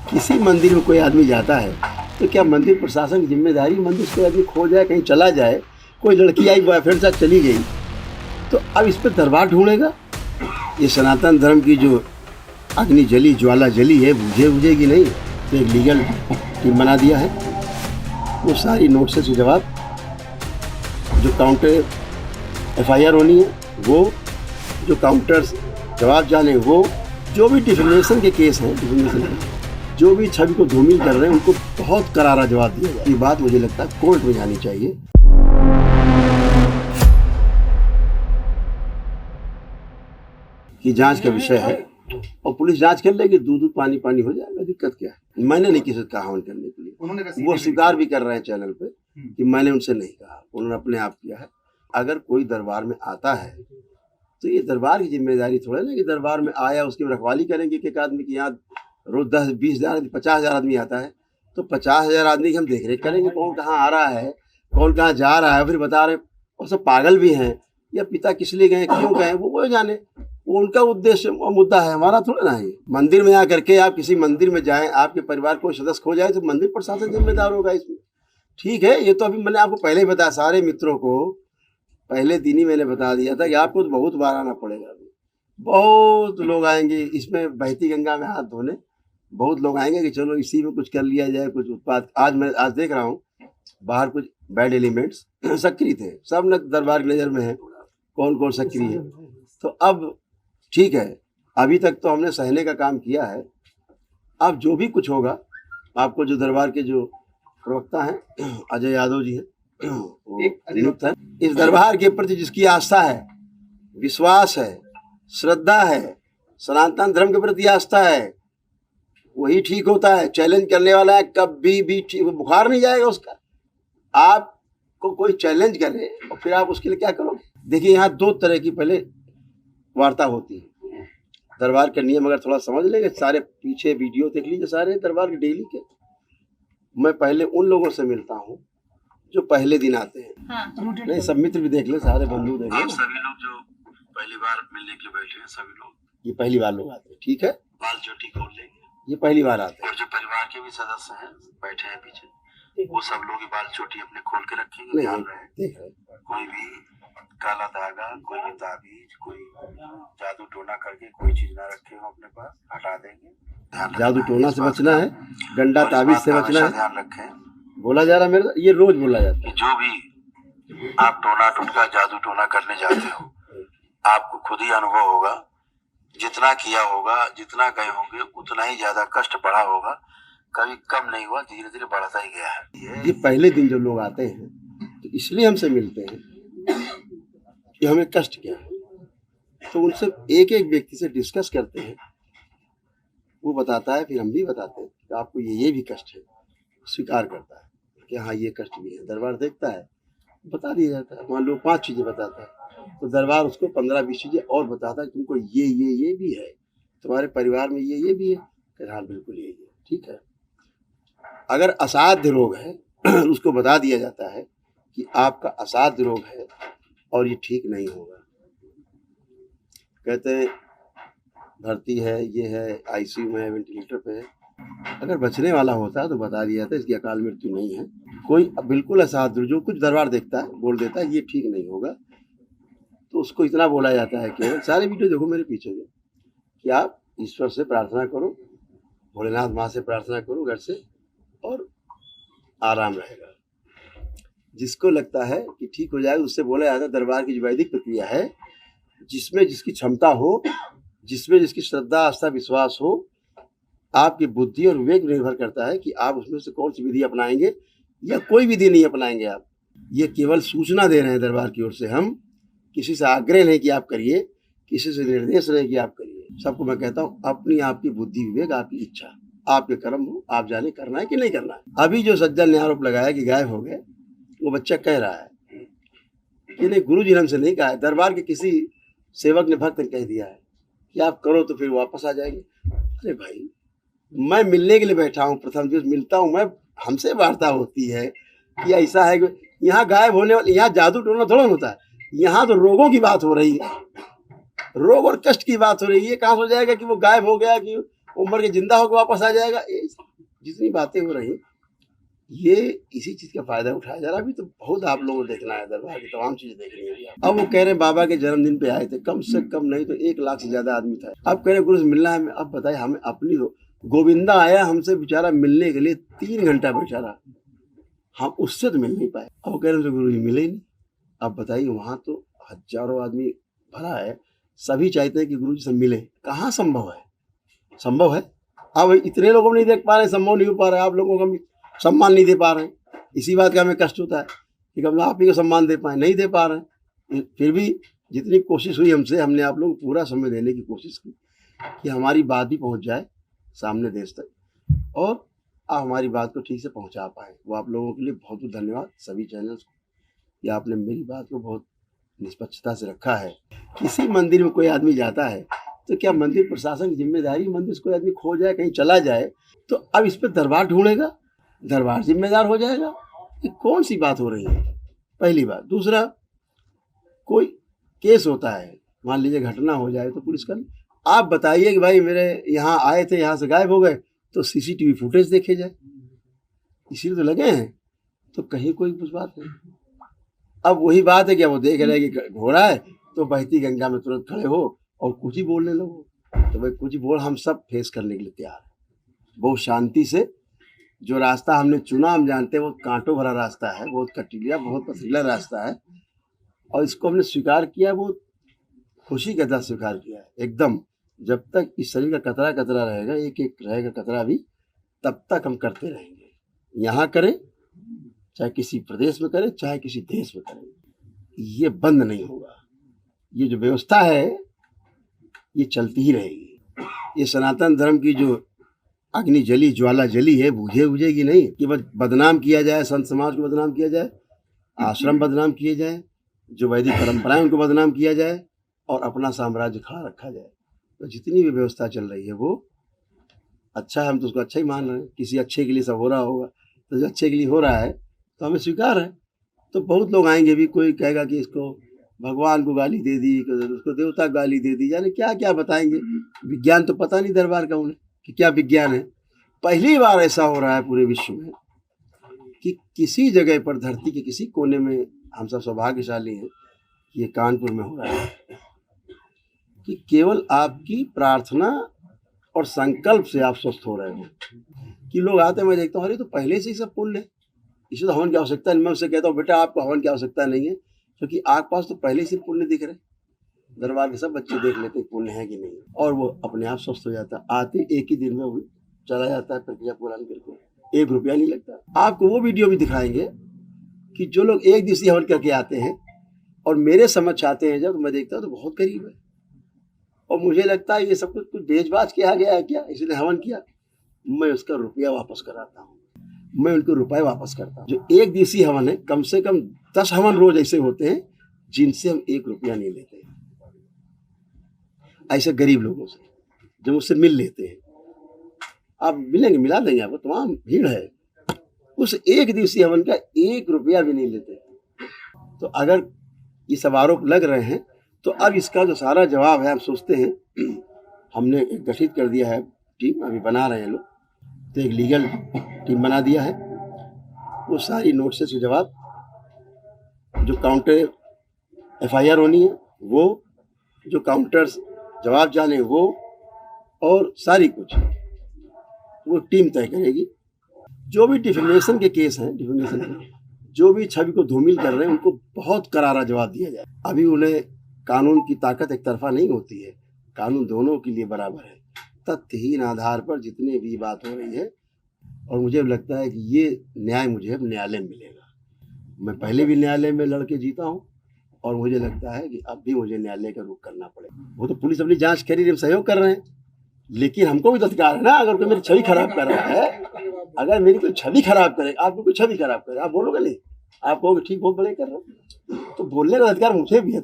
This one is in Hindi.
किसी मंदिर में कोई आदमी जाता है तो क्या मंदिर प्रशासन की जिम्मेदारी, मंदिर से कोई आदमी खो जाए, कहीं चला जाए, कोई लड़की आई बॉयफ्रेंड साथ चली गई, तो अब इस पर दरबार ढूंढेगा? ये सनातन धर्म की जो अग्नि जली, ज्वाला जली है, बुझेगी नहीं। तो एक लीगल टीम बना दिया है, वो सारी नोटिस के जवाब, जो काउंटर FIR होनी है वो, जो काउंटर्स जवाब जाने वो, जो भी डिफेमेशन के केस हैं, डिफेमेशन के जो भी छवि को धूमिल कर रहे हैं उनको बहुत करारा जवाब दिया जाए। ये बात मुझे लगता है कोर्ट में जानी चाहिए। कि जांच का विषय है और पुलिस जांच कर लेगी, दूध पानी पानी हो जाएगा, दिक्कत क्या है। मैंने नहीं किसी से कहा हवन करने के लिए, वो स्वीकार भी कर रहे हैं चैनल पे कि मैंने उनसे नहीं कहा, उन्होंने अपने आप किया है। अगर कोई दरबार में आता है तो ये दरबार की जिम्मेदारी थोड़ा ना कि दरबार में आया उसकी रखवाली करेंगे कि एक आदमी की यहाँ रोज 10-20 हज़ार 50,000 आदमी आता है तो 50,000 आदमी की हम देख रेख करेंगे, कौन कहाँ आ रहा है, कौन कहाँ जा रहा है, फिर बता रहे। और सब पागल भी हैं, या पिता किस लिए गए, क्यों गए, वो जाने, वो उनका उद्देश्य और मुद्दा है, हमारा थोड़ा ना है। मंदिर में आकर के आप किसी मंदिर में जाएं, आपके परिवार को सदस्य खो जाए तो मंदिर प्रशासन जिम्मेदार होगा इसमें। ठीक है, ये तो अभी मैंने आपको पहले ही बताया, सारे मित्रों को पहले दिन ही मैंने बता दिया था कि आपको तो बहुत बार आना पड़ेगा। अभी बहुत लोग आएंगे इसमें बहती गंगा में हाथ धोने, बहुत लोग आएंगे कि चलो इसी में कुछ कर लिया जाए, कुछ उत्पाद। आज देख रहा हूँ बाहर कुछ बैड एलिमेंट्स सक्रिय थे, सब न दरबार की नज़र में है कौन कौन सक्रिय है। तो अब ठीक है, अभी तक तो हमने सहने का काम किया है। अब जो भी कुछ होगा, आपको जो दरबार के जो प्रवक्ता हैं अजय यादव जी हैं, नियुक्त है, इस दरबार के प्रति जिसकी आस्था है, विश्वास है, श्रद्धा है, सनातन धर्म के प्रति आस्था है, वही ठीक होता है। चैलेंज करने वाला है कभी भी ठीक, बुखार नहीं जाएगा उसका। आपको कोई चैलेंज करे और फिर आप उसके लिए क्या करोगे? देखिए, यहाँ 2 तरह की पहले वार्ता होती है। दरबार के नियम अगर थोड़ा समझ लेंगे, सारे पीछे वीडियो देख लीजिए सारे दरबार के डेली के। मैं पहले उन लोगों से मिलता हूँ जो पहले दिन आते हैं। नहीं, सब मित्र भी देख ले, सारे बंधु देख ले, सभी लोग जो पहली बार मिलने के लिए बैठे हैं, सभी लोग ये पहली बार लोग आते हैं। ठीक है, बाल चोटी खोल लेंगे, ये पहली बार आते हैं। और जो परिवार के भी सदस्य हैं बैठे हैं पीछे, वो सब लोग ही बाल चोटी अपने खोल के रखेंगे। ध्यान रहे, कोई भी काला धागा, कोई भी ताबीज, कोई जादू टोना करके कोई चीज ना रखे हो अपने पास, हटा देंगे। जादू टोना से बचना है, गंडा ताबीज से बचना है। ध्यान रखें, बोला जा रहा मेरा, ये रोज बोला जाता है। जो भी आप टोना टुटका जादू टोना करने जाते हो, आपको खुद ही अनुभव होगा, जितना किया होगा, जितना गए होंगे, उतना ही ज्यादा कष्ट बढ़ा होगा, कभी कम नहीं हुआ, धीरे धीरे बढ़ता ही गया है। ये पहले दिन जो लोग आते हैं तो इसलिए हमसे मिलते हैं कि हमें कष्ट क्या है, तो उनसे एक एक व्यक्ति से डिस्कस करते हैं, वो बताता है, फिर हम भी बताते हैं कि आपको ये भी कष्ट है, स्वीकार करता है कि हाँ ये कष्ट भी है। दरबार देखता है, बता दिया जाता है। मान लो 5 चीज़ें बताता है तो दरबार उसको 15-20 चीज़ें और बताता है, तुमको ये भी है, तुम्हारे परिवार में ये भी है। फिर हाँ बिल्कुल ये है, ठीक है। अगर असाध्य रोग है उसको बता दिया जाता है कि आपका असाध्य रोग है और ये ठीक नहीं होगा। कहते हैं भर्ती है, ये है, ICU में है, वेंटिलेटर पे है। अगर बचने वाला होता है तो बता दिया जाता है इसकी अकाल मृत्यु नहीं है। कोई बिल्कुल असाध्य जो कुछ दरबार देखता है बोल देता है ये ठीक नहीं होगा, तो उसको इतना बोला जाता है कि सारे वीडियो देखो मेरे पीछे में, कि आप ईश्वर से प्रार्थना करो, भोलेनाथ माँ से प्रार्थना करो घर से, और आराम रहेगा। जिसको लगता है कि ठीक हो जाएगा, उससे बोला जाता है दरबार की जो वैदिक प्रक्रिया है, जिसमें जिसकी क्षमता हो, जिसमें जिसकी श्रद्धा आस्था विश्वास हो, आपकी बुद्धि और विवेक निर्भर करता है कि आप उसमें से कौन सी विधि अपनाएंगे या कोई विधि नहीं अपनाएंगे। आप ये केवल सूचना दे रहे हैं दरबार की ओर से, हम किसी से आग्रह नहीं कि आप करिए, किसी से निर्देश नहीं कि आप करिए। सबको मैं कहता हूँ अपनी आपकी बुद्धि विवेक, आपकी इच्छा, आपके कर्म हो, आप जाने करना है कि नहीं करना है। अभी जो सज्जन ने आरोप लगाया कि गायब हो गए, वो बच्चा कह रहा है कि नहीं, गुरु जी ने हमसे नहीं कहा है, दरबार के किसी सेवक ने भक्त ने कह दिया है कि आप करो तो फिर वापस आ जाएंगे। अरे भाई, मैं मिलने के लिए बैठा हूँ, प्रथम जो मिलता हूँ मैं, हमसे वार्ता होती है कि ऐसा है कि यहाँ गायब होने वाले, यहाँ जादू टोना थोड़ा होता है, यहाँ तो रोगों की बात हो रही है, रोग और कष्ट की बात हो रही है। कहाँ हो जाएगा कि वो गायब हो गया, कि वो मर के जिंदा होकर वापस आ जाएगा। जितनी बातें हो रही हैं ये इसी चीज का फायदा उठाया जा रहा है। अभी तो बहुत आप लोगों को देखना है, दरबार की तमाम चीजें देखनी है। अब वो कह रहे हैं बाबा के जन्मदिन पे आए थे, कम से कम नहीं तो 1 लाख से ज्यादा आदमी था। अब कह रहे गुरु से मिलना है। अब बताइए हमें अपनी गोविंदा आया हमसे बेचारा मिलने के लिए 3 घंटा बैठा रहा, हम उससे तो मिल नहीं पाए। अब कह रहे हमसे गुरु जी मिले ही नहीं। अब बताइए वहां तो हजारों आदमी भरा है, सभी चाहते हैं कि गुरु जी से मिले, कहाँ संभव है? संभव है? अब इतने लोगों को नहीं देख पा रहे, संभव नहीं हो पा रहा है। आप लोगों को सम्मान नहीं दे पा रहे हैं, इसी बात का हमें कष्ट होता है कि हम आप ही को सम्मान दे पाए, नहीं दे पा रहे हैं। फिर भी जितनी कोशिश हुई हमसे, हमने आप लोगों को पूरा समय देने की कोशिश की कि हमारी बात भी पहुंच जाए सामने देश तक, और आप हमारी बात को ठीक से पहुंचा पाए। वो आप लोगों के लिए बहुत बहुत धन्यवाद, सभी चैनल्स को, कि आपने मेरी बात को बहुत निष्पक्षता से रखा है। किसी मंदिर में कोई आदमी जाता है तो क्या मंदिर प्रशासन की जिम्मेदारी, मंदिर से कोई आदमी खो जाए, कहीं चला जाए तो अब इस पर दरबार ढूंढेगा, दरबार जिम्मेदार हो जाएगा? ये कौन सी बात हो रही है? पहली बात। दूसरा, कोई केस होता है, मान लीजिए घटना हो जाए तो पुलिस का, आप बताइए कि भाई मेरे यहाँ आए थे, यहाँ से गायब हो गए, तो सीसीटीवी फुटेज देखे जाए, इसीलिए तो लगे हैं। तो कहीं कोई कुछ बात नहीं। अब वही बात है कि वो देख रहे कि हो रहा है तो बहती गंगा में तुरंत खड़े हो और कुछ ही बोलने लगो। तो भाई कुछ ही बोल, हम सब फेस करने के लिए तैयार हैं, बहुत शांति से। जो रास्ता हमने चुना, हम जानते हैं वो कांटों भरा रास्ता है, बहुत कटीला, बहुत पथरीला रास्ता है, और इसको हमने स्वीकार किया, बहुत खुशी के साथ स्वीकार किया है एकदम। जब तक इस शरीर का कतरा कतरा रहेगा, एक एक रहेगा कतरा भी, तब तक हम करते रहेंगे। यहाँ करें, चाहे किसी प्रदेश में करें, चाहे किसी देश में करें, ये बंद नहीं होगा। ये जो व्यवस्था है ये चलती ही रहेगी। ये सनातन धर्म की जो अग्नि जली, ज्वाला जली है, बुझेगी नहीं। कि बस बदनाम किया जाए, संत समाज को बदनाम किया जाए, आश्रम बदनाम किए जाए, जो वैदिक परंपराएं उनको बदनाम किया जाए, और अपना साम्राज्य खड़ा रखा जाए। तो जितनी भी व्यवस्था चल रही है वो अच्छा है, हम तो उसको अच्छा ही मान रहे हैं। किसी अच्छे के लिए सब हो रहा होगा, तो जो अच्छे के लिए हो रहा है तो हमें स्वीकार है। तो बहुत लोग आएंगे भी, कोई कहेगा कि इसको भगवान को गाली दे दी, उसको देवता को गाली दे दी, यानी क्या क्या बताएंगे। विज्ञान तो पता नहीं दरबार का उन्हें कि क्या विज्ञान है। पहली बार ऐसा हो रहा है पूरे विश्व में कि किसी जगह पर, धरती के किसी कोने में, हम सब सौभाग्यशाली हैं कि ये कानपुर में हो रहा है, कि केवल आपकी प्रार्थना और संकल्प से आप स्वस्थ हो रहे हो। कि लोग आते हैं, मैं देखता हूँ अरे तो पहले से ही सब पुण्य है, इसे तो हवन की आवश्यकता नहीं। मैं उससे कहता हूँ बेटा आपको हवन की आवश्यकता नहीं है, क्योंकि आपके पास तो पहले से पुण्य दिख रहे। दरबार के सब बच्चे देख लेते हैं पुण्य है कि नहीं, और वो अपने आप स्वस्थ हो जाता है। आते एक ही दिन में वो चला जाता है, प्रक्रिया पूरा करके 1 रुपया नहीं लगता। आपको वो वीडियो भी दिखाएंगे कि जो लोग 1 दिवसीय हवन करके आते हैं और मेरे समझ आते हैं, जब मैं देखता हूँ तो बहुत करीब है, और मुझे लगता है ये सब कुछ बेचबाज किया गया है क्या, इसने हवन किया। मैं उसका रुपया वापस कराता हूँ, मैं उनको रुपए वापस करता हूँ। जो 1 दिवसीय हवन है, कम से कम 10 हवन रोज ऐसे होते हैं जिनसे हम 1 रुपया नहीं लेते। ऐसे गरीब लोगों से जो मुझसे मिल लेते हैं, आप मिलेंगे, मिला देंगे आपको, तमाम भीड़ है। उस 1 दिवसीय हवन का 1 रुपया भी नहीं लेते। तो अगर ये सब आरोप लग रहे हैं तो अब इसका जो सारा जवाब है, हम सोचते हैं, हमने एक गठित कर दिया है टीम, अभी बना रहे हैं लोग, तो एक लीगल टीम बना दिया है। वो सारी नोटिस के जवाब, जो काउंटर FIR होनी है वो, जो काउंटर्स जवाब जाने वो, और सारी कुछ वो टीम तय करेगी। जो भी डिफेमेशन के केस हैं, डिफेमेशन के, जो भी छवि को धूमिल कर रहे हैं, उनको बहुत करारा जवाब दिया जाए। अभी उन्हें कानून की ताकत एक तरफा नहीं होती है, कानून दोनों के लिए बराबर है। तथ्यहीन आधार पर जितने भी बात हो रही है, और मुझे लगता है कि ये न्याय मुझे अब न्यायालय में मिलेगा। मैं पहले भी न्यायालय में लड़के जीता हूँ, और मुझे लगता है कि अब भी मुझे न्यायालय का रुख करना पड़ेगा। वो तो पुलिस अपनी जांच कर रही है, सहयोग कर रहे हैं, लेकिन हमको भी तो अधिकार है ना। अगर कोई मेरी छवि खराब कर रहा है, अगर मेरी कोई छवि खराब करे, आपको कोई छवि खराब करे, आप बोलोगे नहीं, आप कहोगे ठीक बहुत बड़े कर रहे हो, तो बोलने का अधिकार मुझे भी है।